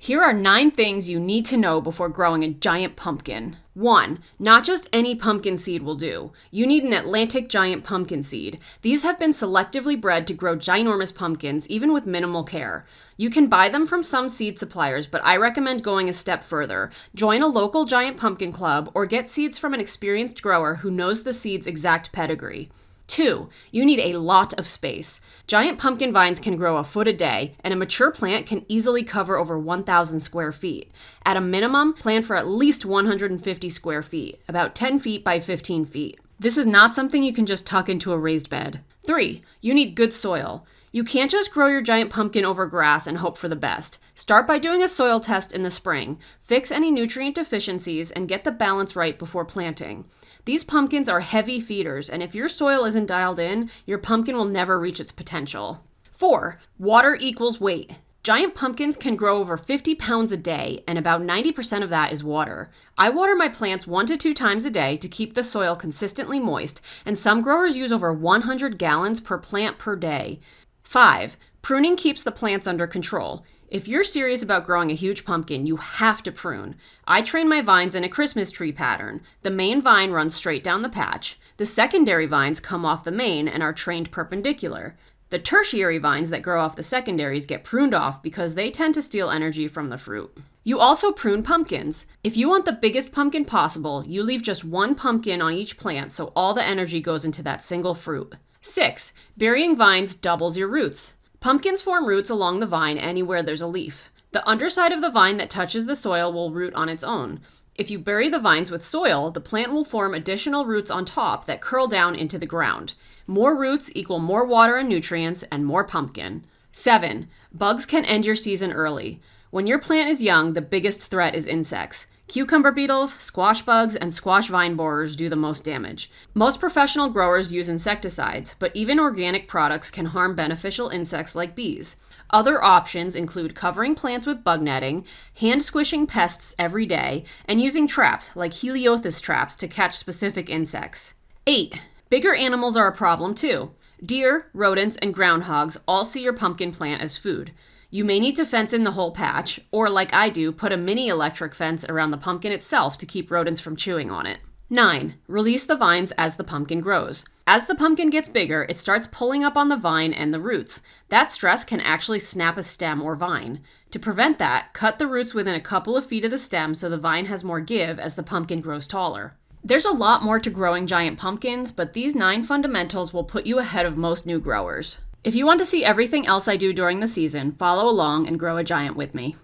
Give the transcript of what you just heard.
Here are 9 things you need to know before growing a giant pumpkin. 1. Not just any pumpkin seed will do. You need an Atlantic giant pumpkin seed. These have been selectively bred to grow ginormous pumpkins, even with minimal care. You can buy them from some seed suppliers, but I recommend going a step further. Join a local giant pumpkin club or get seeds from an experienced grower who knows the seed's exact pedigree. 2. You need a lot of space. Giant pumpkin vines can grow a foot a day, and a mature plant can easily cover over 1,000 square feet. At a minimum, plan for at least 150 square feet, about 10 feet by 15 feet. This is not something you can just tuck into a raised bed. 3. You need good soil. You can't just grow your giant pumpkin over grass and hope for the best. Start by doing a soil test in the spring. Fix any nutrient deficiencies and get the balance right before planting. These pumpkins are heavy feeders, and if your soil isn't dialed in, your pumpkin will never reach its potential. 4. Water equals weight. Giant pumpkins can grow over 50 pounds a day, and about 90% of that is water. I water my plants 1 to 2 times a day to keep the soil consistently moist, and some growers use over 100 gallons per plant per day. 5. Pruning keeps the plants under control. If you're serious about growing a huge pumpkin, you have to prune. I train my vines in a Christmas tree pattern. The main vine runs straight down the patch. The secondary vines come off the main and are trained perpendicular. The tertiary vines that grow off the secondaries get pruned off because they tend to steal energy from the fruit. You also prune pumpkins. If you want the biggest pumpkin possible, you leave just 1 pumpkin on each plant so all the energy goes into that single fruit. 6. Burying vines doubles your roots. Pumpkins form roots along the vine anywhere there's a leaf. The underside of the vine that touches the soil will root on its own. If you bury the vines with soil, the plant will form additional roots on top that curl down into the ground. More roots equal more water and nutrients and more pumpkin. 7. Bugs can end your season early. When your plant is young, the biggest threat is insects. Cucumber beetles, squash bugs, and squash vine borers do the most damage. Most professional growers use insecticides, but even organic products can harm beneficial insects like bees. Other options include covering plants with bug netting, hand squishing pests every day, and using traps like Heliothis traps to catch specific insects. 8. Bigger animals are a problem too. Deer, rodents, and groundhogs all see your pumpkin plant as food. You may need to fence in the whole patch, or like I do, put a mini electric fence around the pumpkin itself to keep rodents from chewing on it. 9. Release the vines as the pumpkin grows. As the pumpkin gets bigger, it starts pulling up on the vine and the roots. That stress can actually snap a stem or vine. To prevent that, cut the roots within a couple of feet of the stem so the vine has more give as the pumpkin grows taller. There's a lot more to growing giant pumpkins, but these 9 fundamentals will put you ahead of most new growers. If you want to see everything else I do during the season, follow along and grow a giant with me.